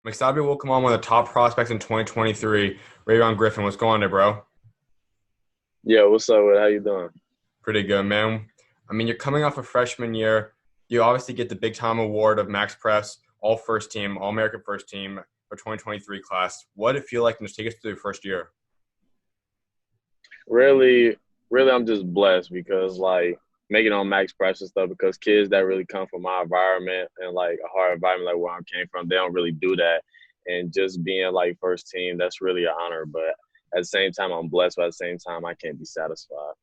I'm excited to welcome on one of the top prospects in 2023, Rayvon Griffith. What's going on there, bro? Yeah, what's up? How you doing? Pretty good, man. I mean, you're coming off a freshman year. You obviously get the big time award of Max Press, all first team, all American first team for 2023 class. What did it feel like to just take us through your first year? Really, really, I'm just blessed because making on Max Price and stuff because kids that really come from my environment and like a hard environment like where I came from, they don't really do that. And just being like first team, that's really an honor. But at the same time, I'm blessed. But at the same time, I can't be satisfied.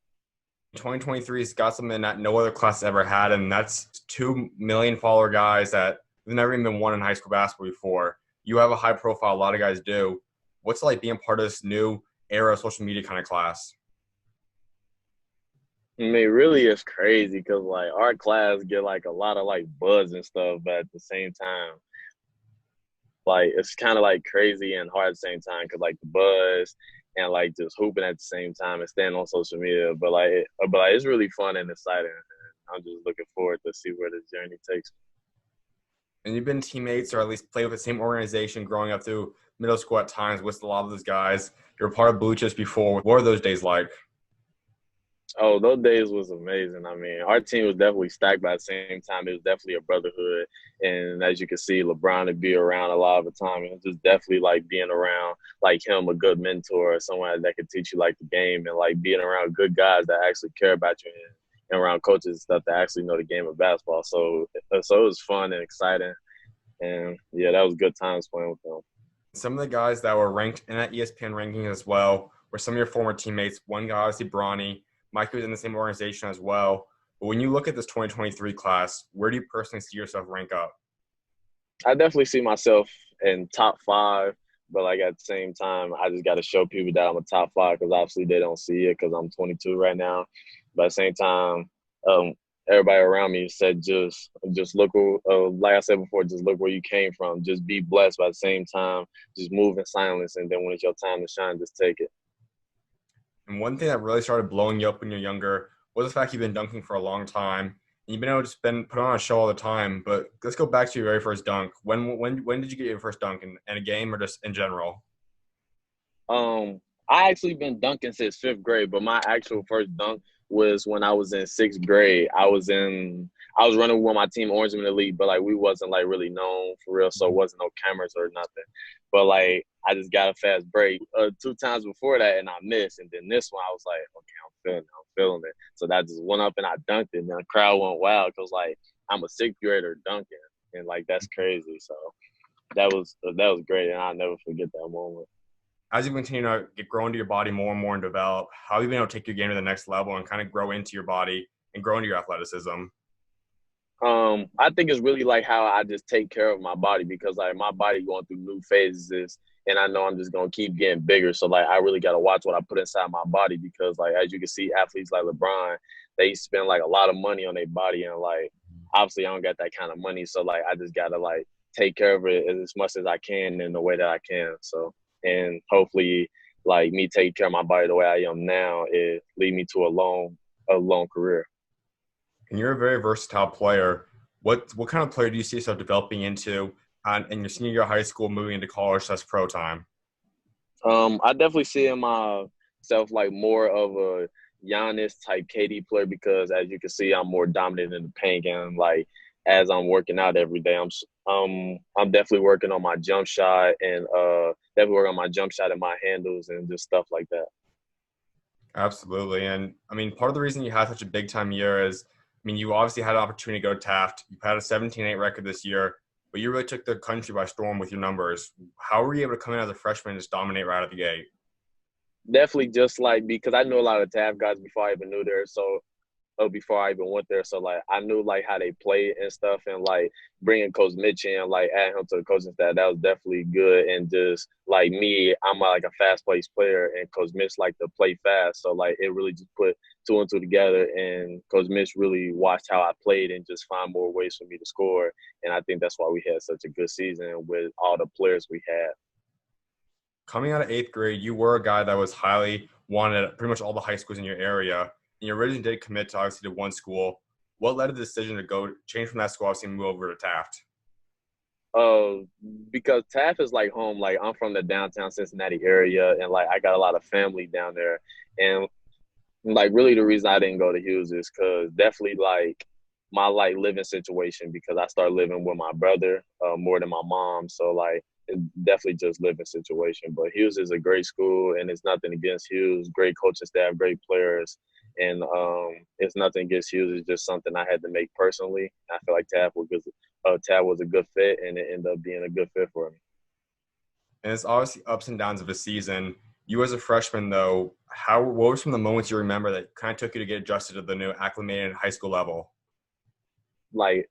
2023's got something that no other class ever had, and that's 2 million follower guys that have never even been won in high school basketball before. You have a high profile, a lot of guys do. What's it like being part of this new era of social media kind of class? I mean, really, it's crazy because like our class get like a lot of like buzz and stuff, but at the same time, like it's kind of like crazy and hard at the same time because like the buzz and like just hooping at the same time and staying on social media. But it's really fun and exciting. And I'm just looking forward to see where this journey takes me. And you've been teammates or at least played with the same organization growing up through middle school at times with a lot of those guys. You're a part of Blue Chips before. What are those days like? Oh, those days was amazing. I mean, our team was definitely stacked, but at the same time, it was definitely a brotherhood. And as you can see, LeBron would be around a lot of the time. And just definitely like being around like him, a good mentor, someone that could teach you like the game and like being around good guys that actually care about you and around coaches and stuff that actually know the game of basketball. So it was fun and exciting. And yeah, that was good times playing with them. Some of the guys that were ranked in that ESPN ranking as well were some of your former teammates. One guy, obviously, Bronny. Mike was in the same organization as well. But when you look at this 2023 class, where do you personally see yourself rank up? I definitely see myself in top five, but like at the same time, I just got to show people that I'm a top five because obviously they don't see it because I'm 22 right now. But at the same time, um, everybody around me said just look, like I said before, just look where you came from. Just be blessed. But at the same time, just move in silence, and then when it's your time to shine, just take it. And one thing that really started blowing you up when you're younger was the fact you've been dunking for a long time. And you've been able to spend put on a show all the time. But let's go back to your very first dunk. When did you get your first dunk in a game or just in general? I actually been dunking since fifth grade, but my actual first dunk was when I was in sixth grade. I was running with my team Orange in the league, but like we wasn't like really known for real, so it wasn't no cameras or nothing. But like I just got a fast break two times before that, and I missed. And then this one, I was like, okay, I'm feeling it. So that just went up and I dunked it, and the crowd went wild because like I'm a sixth grader dunking, and like that's crazy. So that was great, and I'll never forget that moment. As you continue to get grow into your body more and more and develop, how have you been able to take your game to the next level and kind of grow into your body and grow into your athleticism? I think it's really like how I just take care of my body because like my body going through new phases and I know I'm just gonna keep getting bigger. So like I really gotta watch what I put inside my body because like as you can see, athletes like LeBron, they spend like a lot of money on their body and like obviously I don't got that kind of money. So like I just gotta like take care of it as much as I can in the way that I can. So and hopefully like me taking care of my body the way I am now, it lead me to a long career. And you're a very versatile player. What kind of player do you see yourself developing into in your senior year of high school, moving into college slash pro time? I definitely see in myself like more of a Giannis type KD player because as you can see, I'm more dominant in the paint and like as I'm working out every day, I'm definitely working on my jump shot and definitely working on my jump shot and my handles and just stuff like that. Absolutely. And I mean, part of the reason you had such a big time year is, I mean, you obviously had an opportunity to go to Taft. You've had a 17-8 record this year, but you really took the country by storm with your numbers. How were you able to come in as a freshman and just dominate right out of the gate? Definitely just like because I knew a lot of TAF guys before I even knew there, so before I even went there. So like I knew like how they played and stuff, and like bringing Coach Mitch in, like adding him to the coaching staff, that was definitely good. And just like me, I'm like a fast paced player, and Coach Mitch like to play fast. So like it really just put two and two together, and Coach Mitch really watched how I played and just find more ways for me to score. And I think that's why we had such a good season with all the players we had. Coming out of eighth grade, you were a guy that was highly wanted at pretty much all the high schools in your area. And you originally did commit to obviously to one school. What led to the decision to go change from that school, obviously, and move over to Taft? Uh, because Taft is like home. Like I'm from the downtown Cincinnati area, and like I got a lot of family down there. And like really the reason I didn't go to Hughes is because definitely like my like living situation because I started living with my brother more than my mom. So like it's definitely just living situation. But Hughes is a great school and it's nothing against Hughes. Great coaching staff, great players. And it's nothing against Hughes. It's just something I had to make personally. I feel like Tab was a good fit and it ended up being a good fit for me. And it's obviously ups and downs of a season. You as a freshman, though, what were some of the moments you remember that kind of took you to get adjusted to the new acclimated high school level? Like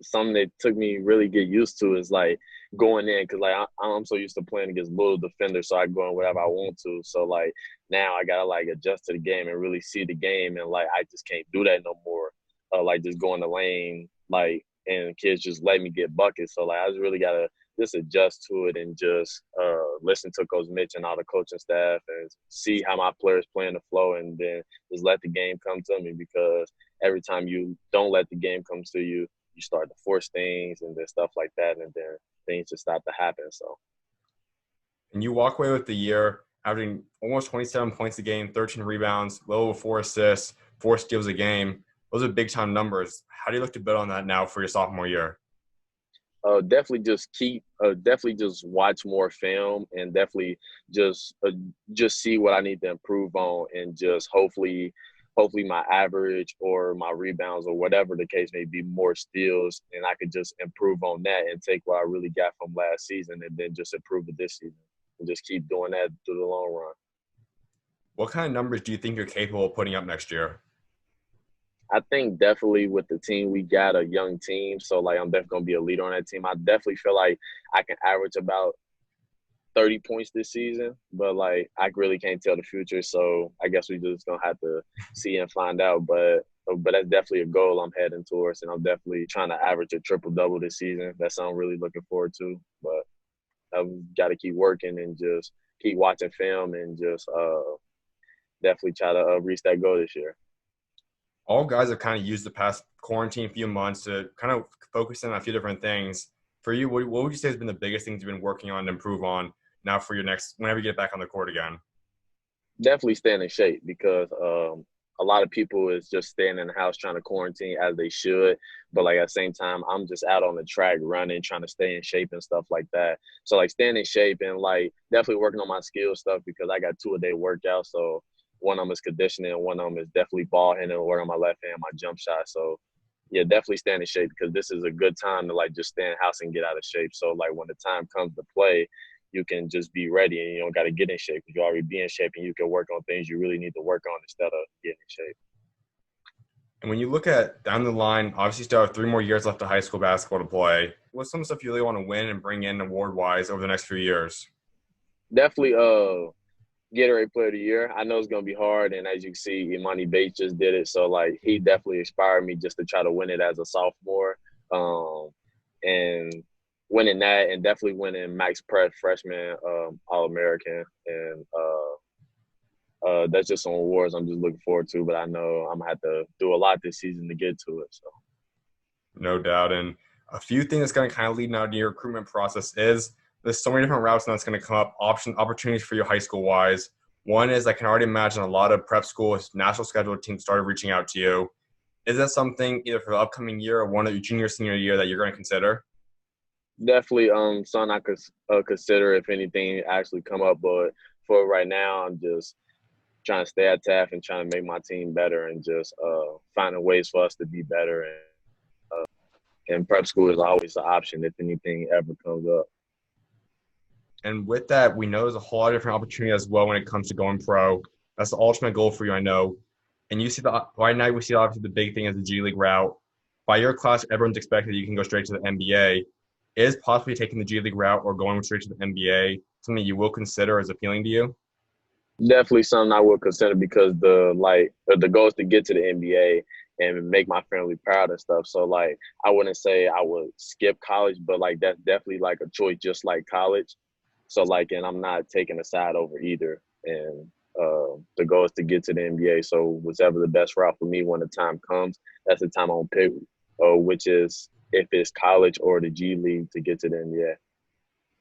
something that took me really get used to is like going in because like I'm so used to playing against little defenders, so I go in whatever I want to. So like now I gotta like adjust to the game and really see the game, and like I just can't do that no more. Like just go in the lane, like and kids just let me get buckets. So like I just really gotta just adjust to it and just listen to Coach Mitch and all the coaching staff and see how my players play in the flow, and then just let the game come to me because every time you don't let the game come to you, you start to force things and then stuff like that, and then things just start to happen. So, And you walk away with the year averaging almost 27 points a game, 13 rebounds, well over 4 assists, 4 steals a game. Those are big time numbers. How do you look to build on that now for your sophomore year? definitely definitely just watch more film and definitely just see what I need to improve on, and just hopefully my average or my rebounds or whatever the case may be more steals, and I could just improve on that and take what I really got from last season and then just improve it this season and just keep doing that through the long run. What kind of numbers do you think you're capable of putting up next year? I think definitely with the team we got a young team, so like I'm definitely gonna be a leader on that team. I definitely feel like I can average about 30 points this season, but like I really can't tell the future. So I guess we just gonna have to see and find out. But that's definitely a goal I'm heading towards, and I'm definitely trying to average a triple double this season. That's something I'm really looking forward to. But I've got to keep working and just keep watching film and just definitely try to reach that goal this year. All guys have kind of used the past quarantine few months to kind of focus in on a few different things. For you, what would you say has been the biggest things you've been working on to improve on now for your next, whenever you get back on the court again? Definitely staying in shape because a lot of people is just staying in the house trying to quarantine as they should. But like at the same time, I'm just out on the track running, trying to stay in shape and stuff like that. So like staying in shape and like definitely working on my skill stuff because I got 2 a day workouts. So one of them is conditioning and one of them is definitely ball handling, work on my left hand, my jump shot. So yeah, definitely staying in shape because this is a good time to like just stay in the house and get out of shape. So like when the time comes to play, you can just be ready and you don't got to get in shape because you already be in shape and you can work on things you really need to work on instead of getting in shape. And when you look at down the line, obviously you still have 3 more years left of high school basketball to play. What's some stuff you really want to win and bring in award-wise over the next few years? Definitely Gatorade Player of the Year. I know it's gonna be hard, and as you can see, Imani Bates just did it. So like he definitely inspired me just to try to win it as a sophomore. And winning that and definitely winning Max Prep freshman All American and that's just some awards I'm just looking forward to, but I know I'm gonna have to do a lot this season to get to it. So No doubt. And a few things that's going to kind of lead now to your recruitment process is there's so many different routes now that's going to come up, opportunities for you high school wise. One is I can already imagine a lot of prep schools, national scheduled teams started reaching out to you. Is that something either for the upcoming year or one of your junior, senior year that you're going to consider? definitely something I could consider if anything actually come up, but for right now I'm just trying to stay at TAF and trying to make my team better and just finding ways for us to be better. And prep school is always an option if anything ever comes up. And with that, we know there's a whole lot of different opportunity as well when it comes to going pro. That's the ultimate goal for you, I know. And you see right now we see obviously the big thing is the G League route. By your class, everyone's expected that you can go straight to the NBA. Is possibly taking the G League route or going straight to the NBA something you will consider as appealing to you? Definitely something I would consider because the goal is to get to the NBA and make my family proud and stuff. So like I wouldn't say I would skip college, but like that's definitely like a choice just like college. So like, and I'm not taking a side over either. And the goal is to get to the NBA. So whatever the best route for me when the time comes, that's the time I'll pick. Which is if it's college or the G League to get to the NBA.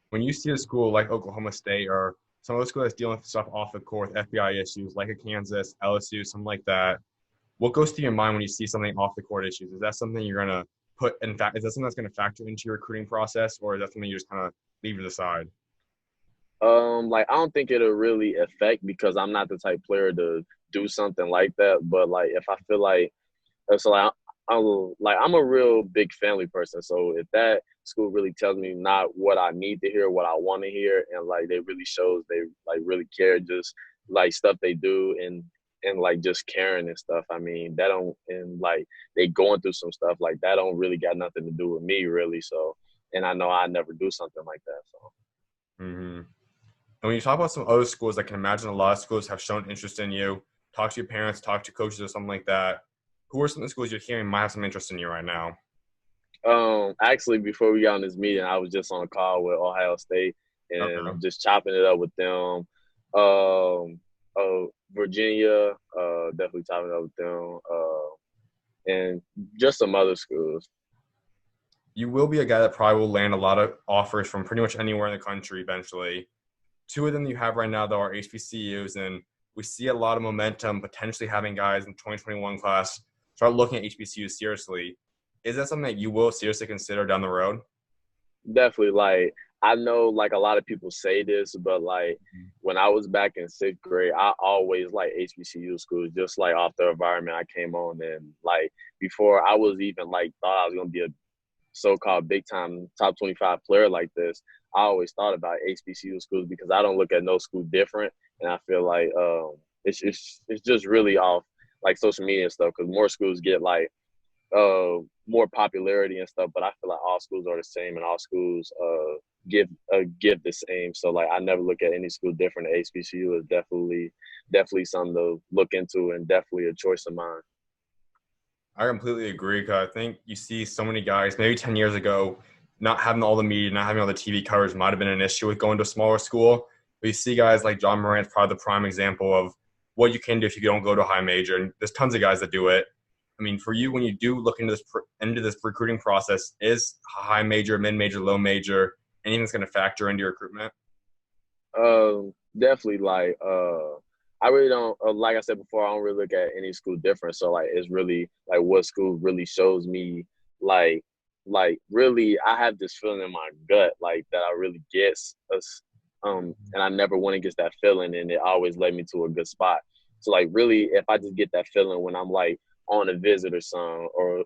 When you see a school like Oklahoma State or some of the schools that's dealing with stuff off the court, FBI issues like a Kansas, LSU, something like that, what goes through your mind when you see something off the court issues? Is that something you're gonna put in fact? Is that something that's gonna factor into your recruiting process, or is that something you just kind of leave to the side? Like I don't think it'll really affect because I'm not the type player to do something like that. But like if I feel like so I'm a real big family person. So if that school really tells me not what I need to hear, what I want to hear, and like they really shows they like really care, just like stuff they do and like just caring and stuff. I mean, that don't and like they going through some stuff like that don't really got nothing to do with me really. So and I know I never do something like that. So. Mm-hmm. And when you talk about some other schools, I can imagine a lot of schools have shown interest in you. Talk to your parents, talk to coaches, or something like that. Who are some of the schools you're hearing might have some interest in you right now? Actually, before we got on this meeting, I was just on a call with Ohio State Okay. and just chopping it up with them. Um, Virginia, definitely chopping it up with them, and just some other schools. You will be a guy that probably will land a lot of offers from pretty much anywhere in the country eventually. Two of them you have right now, though, are HBCUs, and we see a lot of momentum potentially having guys in 2021 class start looking at HBCUs seriously. Is that something that you will seriously consider down the road? Definitely, like I know, like a lot of people say this, but like when I was back in sixth grade, I always like HBCU schools, just like off the environment I came on, and like before I was even like thought I was gonna be a so-called big-time top 25 player like this, I always thought about HBCU schools because I don't look at no school different, and I feel like it's just really off like social media and stuff because more schools get like more popularity and stuff, but I feel like all schools are the same and all schools give the same. So like I never look at any school different. HBCU is definitely something to look into and definitely a choice of mine. I completely agree because I think you see so many guys, maybe 10 years ago, not having all the media, not having all the TV coverage might have been an issue with going to a smaller school. But you see guys like John Morant's probably the prime example of what you can do if you don't go to a high major. And there's tons of guys that do it. I mean, for you, when you do look into this recruiting process, is high major, mid major, low major, anything that's going to factor into your recruitment? Definitely like I really don't like I said before, I don't really look at any school different. So like it's really like what school really shows me like really I have this feeling in my gut like that I really get us and I never went against that feeling and it always led me to a good spot. So like really if I just get that feeling when I'm like on a visit or something or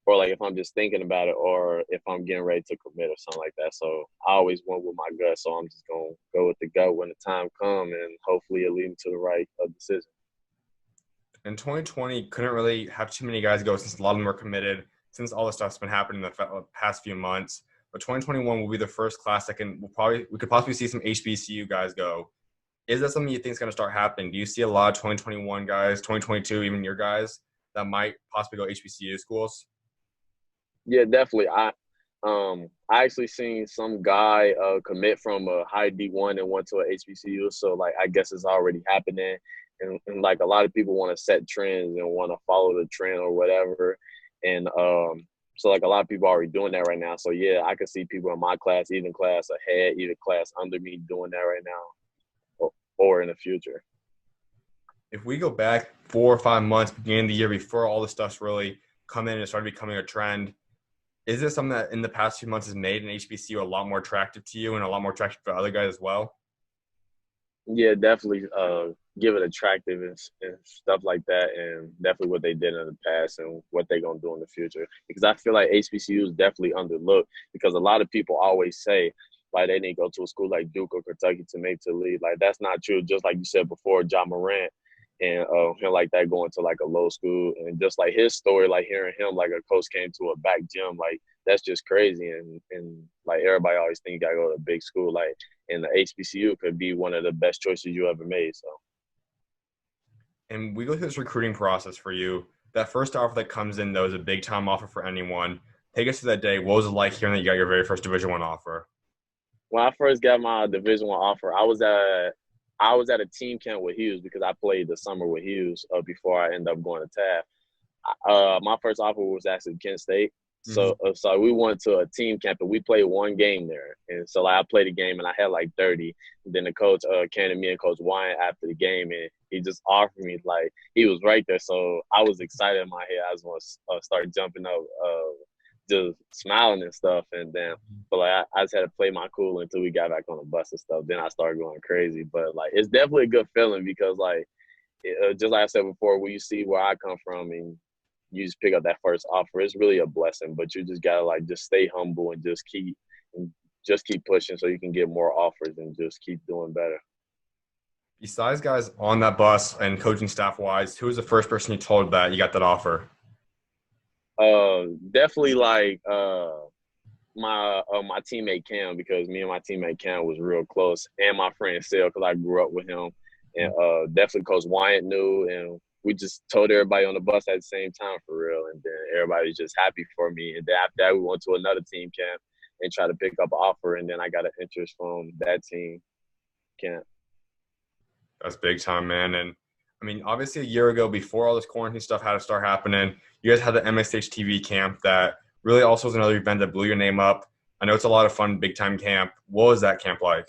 like if I'm just thinking about it, or if I'm getting ready to commit or something like that. So I always went with my gut. So I'm just gonna go with the gut when the time comes, and hopefully it leads me to the right decision. In 2020, couldn't really have too many guys go since a lot of them were committed, since all the stuff's been happening in the past few months. But 2021 will be the first class that we could possibly see some HBCU guys go. Is that something you think is going to start happening? Do you see a lot of 2021 guys, 2022, even your guys that might possibly go HBCU schools? Yeah, definitely. I actually seen some guy commit from a high D1 and went to a HBCU. So like I guess it's already happening. And like a lot of people want to set trends and want to follow the trend or whatever. And so like a lot of people are already doing that right now. So yeah, I can see people in my class, even class ahead, even class under me doing that right now or in the future. If we go back 4 or 5 months, beginning of the year, before all this stuff's really come in and started becoming a trend, is this something that in the past few months has made an HBCU a lot more attractive to you and a lot more attractive to other guys as well? Yeah, definitely give it attractive and stuff like that, and definitely what they did in the past and what they're gonna do in the future. Because I feel like HBCU is definitely underlooked because a lot of people always say like they need to go to a school like Duke or Kentucky to make the league. Like that's not true. Just like you said before, John Morant and him like that going to like a low school and just like his story, like hearing him like a coach came to a back gym, like that's just crazy. And like everybody always think you gotta go to a big school, like and the HBCU could be one of the best choices you ever made. So And we go through this recruiting process for you. That first offer that comes in, though, is a big time offer for anyone. Take us to that day. What was it like hearing that you got your very first Division One offer? when I first got my Division 1 offer, I was at a team camp with Hughes because I played the summer with Hughes before I ended up going to Taft. My first offer was actually Kent State. Hmm. So we went to a team camp and we played one game there. And so like, I played a game and I had like 30. And then the coach came to me and Coach Wyan after the game and he just offered me like he was right there. So I was excited in my head. I just want to start jumping up, just smiling and stuff. And then but like I just had to play my cool until we got back on the bus and stuff. Then I started going crazy. But like it's definitely a good feeling because like just like I said before, when you see where I come from and you just pick up that first offer, it's really a blessing. But you just gotta like just stay humble and just keep pushing so you can get more offers and just keep doing better. Besides guys on that bus and coaching staff wise, who was the first person you told that you got that offer? Definitely like my teammate Cam because me and my teammate Cam was real close, and my friend Sale because I grew up with him, and definitely Coach Wyatt knew, and we just told everybody on the bus at the same time for real, and then everybody was just happy for me, and then after that we went to another team camp and tried to pick up an offer, and then I got an interest from that team camp. That's big time, man. And I mean, obviously, a year ago, before all this quarantine stuff had to start happening, you guys had the MSH TV camp that really also was another event that blew your name up. I know it's a lot of fun, big time camp. What was that camp like?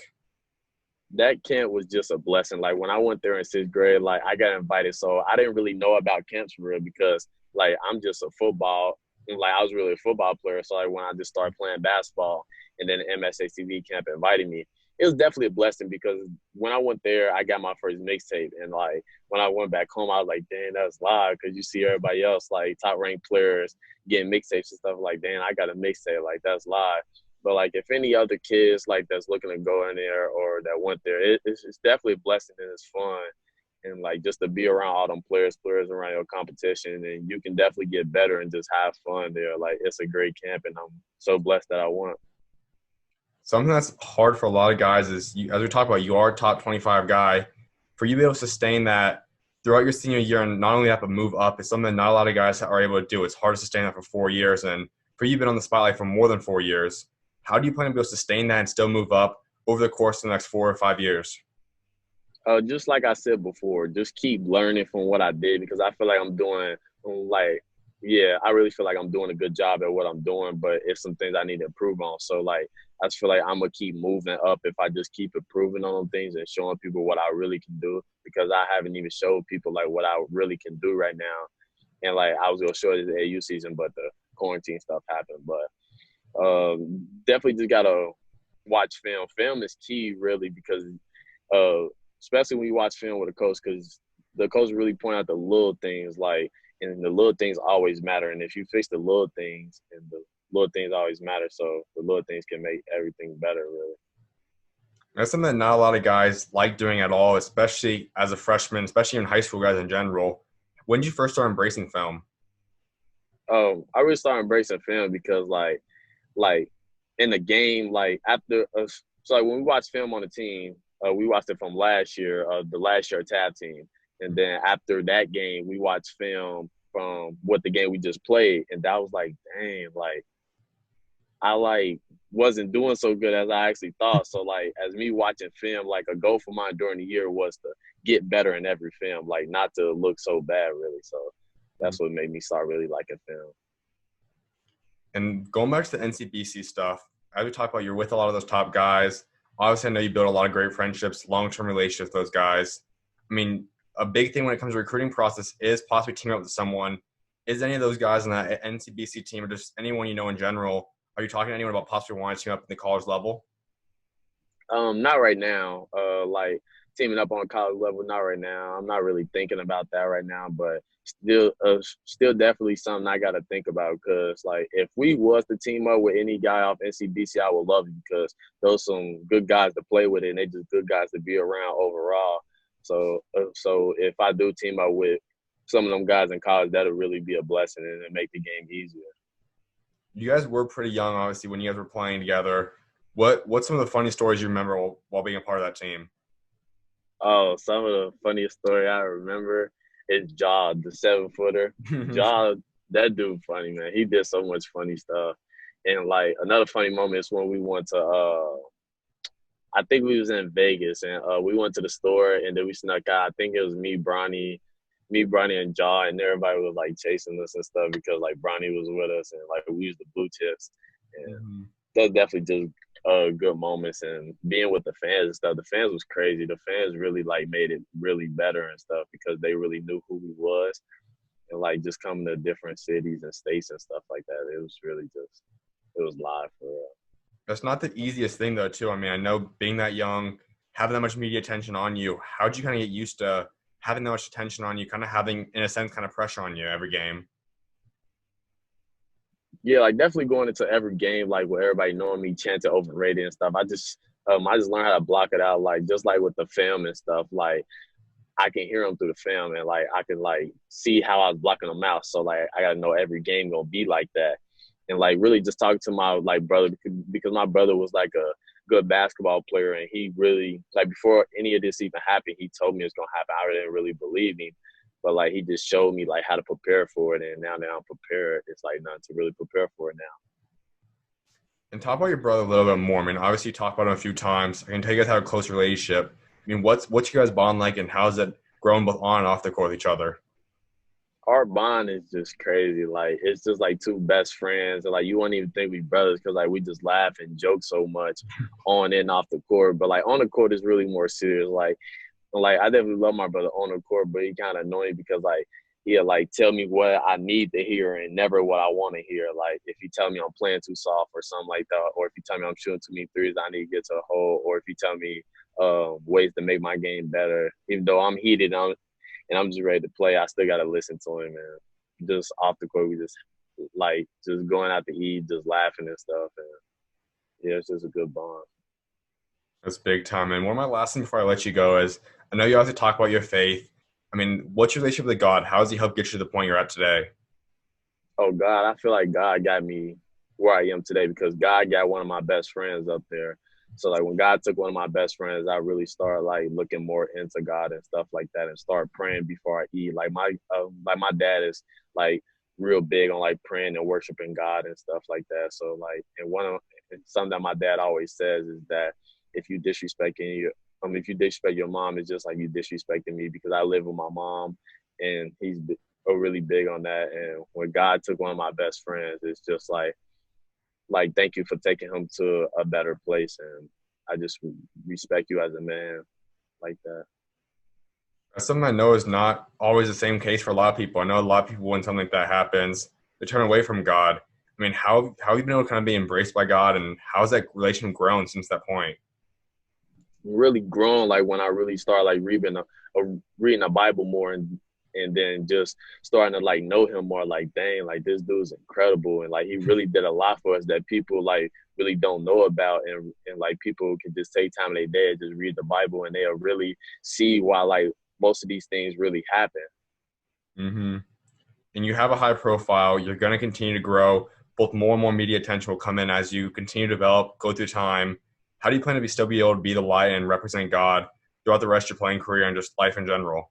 That camp was just a blessing. Like when I went there in sixth grade, like I got invited, so I didn't really know about camps for real because like I'm just a football, and like I was really a football player. So like when I just started playing basketball, and then the MSACV camp invited me, it was definitely a blessing because when I went there, I got my first mixtape, and like when I went back home, I was like, "Dang, that's live," because you see everybody else like top ranked players getting mixtapes and stuff. Like, "Dang, I got a mixtape, like that's live." But like, if any other kids like that's looking to go in there or that went there, it's definitely a blessing and it's fun. And like just to be around all them players around your competition, and you can definitely get better and just have fun there. Like it's a great camp, and I'm so blessed that I won. Something that's hard for a lot of guys is, you, as we talk about, you are a top 25 guy. For you to be able to sustain that throughout your senior year and not only that, but move up is something that not a lot of guys are able to do. It's hard to sustain that for 4 years. And for you, you've been on the spotlight for more than 4 years. How do you plan to be able to sustain that and still move up over the course of the next 4 or 5 years? Just like I said before, just keep learning from what I did because I feel like I'm doing like, yeah, I really feel like I'm doing a good job at what I'm doing, but it's some things I need to improve on. So like, I just feel like I'm gonna keep moving up if I just keep improving on them things and showing people what I really can do because I haven't even showed people like what I really can do right now. And like, I was gonna show it the AU season, but the quarantine stuff happened. But definitely just gotta watch film. Film is key, really, because uh, especially when you watch film with a coach, because the coach really point out the little things, like, and the little things always matter. And if you fix the little things, and the little things always matter, so the little things can make everything better, really. That's something that not a lot of guys like doing at all, especially as a freshman, especially in high school guys in general. When did you first start embracing film? I really started embracing film because, like in the game, like after so like when we watch film on the team, we watched it from last year, the last year tab team, and then after that game, we watched film from what the game we just played, and that was like, dang, like I like wasn't doing so good as I actually thought. So like as me watching film, like a goal for mine during the year was to get better in every film, like not to look so bad really. So that's what made me start really liking film. And going back to the NCBC stuff, as we talk about, you're with a lot of those top guys. Obviously, I know you built a lot of great friendships, long-term relationships with those guys. I mean, a big thing when it comes to recruiting process is possibly teaming up with someone. Is any of those guys on that NCBC team or just anyone you know in general, are you talking to anyone about possibly wanting to team up at the college level? Not right now. Like teaming up on college level, not right now. I'm not really thinking about that right now, but still definitely something I got to think about because, like, if we was to team up with any guy off NCBC, I would love it because those some good guys to play with, and they just good guys to be around overall. So if I do team up with some of them guys in college, that'll really be a blessing and it make the game easier. You guys were pretty young, obviously, when you guys were playing together. What's some of the funny stories you remember while being a part of that team? Oh, some of the funniest story I remember is Jaw, the 7 footer. Jaw, that dude funny, man. He did so much funny stuff. And like another funny moment is when we went to I think we was in Vegas and we went to the store and then we snuck out. I think it was me, Bronny, me, Bronny, and Jaw, and everybody was like chasing us and stuff because like Bronny was with us and like we used the blue tips, and Mm-hmm. that's definitely just good moments. And being with the fans and stuff, the fans was crazy. The fans really like made it really better and stuff because they really knew who we was, and like just coming to different cities and states and stuff like that. It was really just it was live for real. That's not the easiest thing, though, too. I mean, I know being that young, having that much media attention on you, how'd you kind of get used to having that much attention on you, kind of having, in a sense, kind of pressure on you every game? Yeah, like definitely going into every game, like with everybody knowing me, chanting overrated and stuff. I just learned how to block it out, like just like with the film and stuff. Like I can hear them through the film, and like I can like see how I was blocking them out. So like I gotta know every game gonna be like that, and like really just talking to my like brother because my brother was like a good basketball player, and he really like before any of this even happened, he told me it's gonna happen. I didn't really believe him, but like he just showed me like how to prepare for it, and now that I'm prepared, it's like nothing to really prepare for it now. And talk about your brother a little bit more. I mean, obviously you talked about him a few times. I can tell you guys have a close relationship. I mean, what's you guys bond like, and how's it grown both on and off the court with each other? Our bond is just crazy. Like it's just like two best friends, and like you won't even think we brothers because like we just laugh and joke so much on and off the court. But like on the court is really more serious. Like I definitely love my brother on the court, but he kind of annoying because like he'll like tell me what I need to hear and never what I want to hear. Like if he tell me I'm playing too soft or something like that, or if he tell me I'm shooting too many threes, I need to get to the hole, or if he tell me ways to make my game better, even though I'm heated, and I'm just ready to play, I still gotta listen to him. And just off the court, we just like just going out to eat, just laughing and stuff, and yeah, it's just a good bond. That's big time. And one of my last things before I let you go is, I know you have to talk about your faith. I mean, what's your relationship with God? How has He helped get you to the point you're at today? Oh God, I feel like God got me where I am today because God got one of my best friends up there. So like when God took one of my best friends, I really started like looking more into God and stuff like that, and start praying before I eat. Like my dad is like real big on like praying and worshiping God and stuff like that. So like and something that my dad always says is that if you disrespecting your if you disrespect your mom, it's just like you disrespecting me because I live with my mom, and really big on that. And when God took one of my best friends, it's just like thank you for taking him to a better place, and I just respect you as a man like that. That's something I know is not always the same case for a lot of people. I know a lot of people, when something like that happens, they turn away from God. I mean, how have you been able to kind of be embraced by God, and how's that relationship grown since that point? Really grown like when I really started like reading the Bible more, and then just starting to like know him more. Like dang, like this dude's incredible, and like he really did a lot for us that people like really don't know about, and like people can just take time in their day and just read the Bible, and they'll really see why like most of these things really happen. Mm-hmm. And you have a high profile. You're going to continue to grow. Both more and more media attention will come in as you continue to develop, go through time. How do you plan to still be able to be the light and represent God throughout the rest of your playing career and just life in general?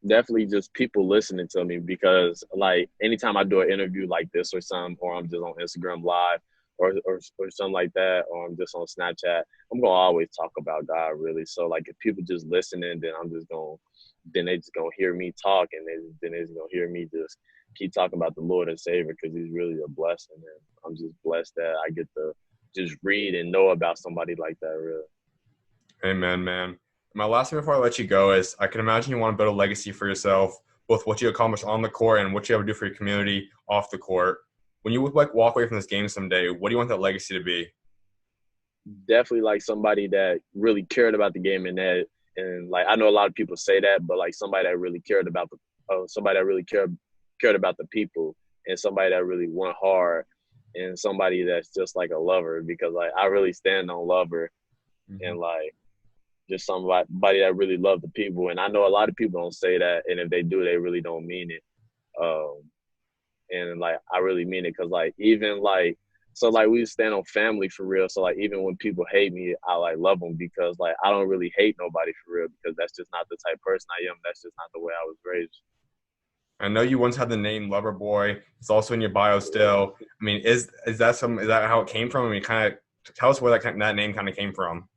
Definitely just people listening to me because like anytime I do an interview like this or something, or I'm just on Instagram live or something like that, or I'm just on Snapchat, I'm gonna always talk about God really. So like if people just listening, then they just gonna hear me talk, and then they just gonna hear me just keep talking about the Lord and Savior because He's really a blessing, and I'm just blessed that I get to just read and know about somebody like that really. Amen, man. My last thing before I let you go is, I can imagine you want to build a legacy for yourself, both what you accomplish on the court and what you have to do for your community off the court. When you like walk away from this game someday, what do you want that legacy to be? Definitely like somebody that really cared about the game, and like I know a lot of people say that, but like somebody that really cared about somebody that really cared about the people, and somebody that really went hard, and somebody that's just like a lover because like I really stand on lover, Mm-hmm. and like just somebody that really loved the people. And I know a lot of people don't say that, and if they do, they really don't mean it. Um, and like I really mean it because like even like so like we stand on family for real. So like even when people hate me, I like love them because like I don't really hate nobody for real because that's just not the type of person I am. That's just not the way I was raised. I know you once had the name Loverboy. It's also in your bio still. I mean, is that how it came from? I mean, kind of tell us where that name kind of came from.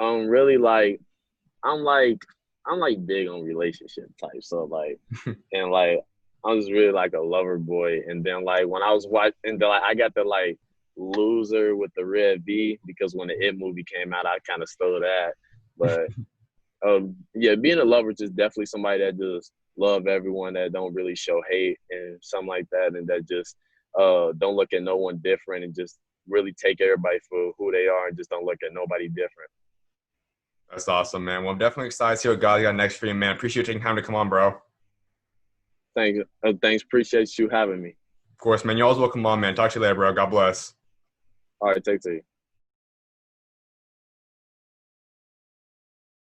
Really like I'm like I'm like big on relationship type. So like, and like, I'm just really like a lover boy. And then like when I was watching, and then like I got the like loser with the red V because when the It movie came out, I kind of stole that. But yeah, being a lover is just definitely somebody that just love everyone, that don't really show hate and something like that, and that just don't look at no one different and just really take everybody for who they are and just don't look at nobody different. That's awesome, man. Well, I'm definitely excited to see what God got next for you, man. Appreciate you taking time to come on, bro. Of Thanks. Appreciate you having me. course, man. You always welcome on, man. Talk to you later, bro. God bless. All right, take it.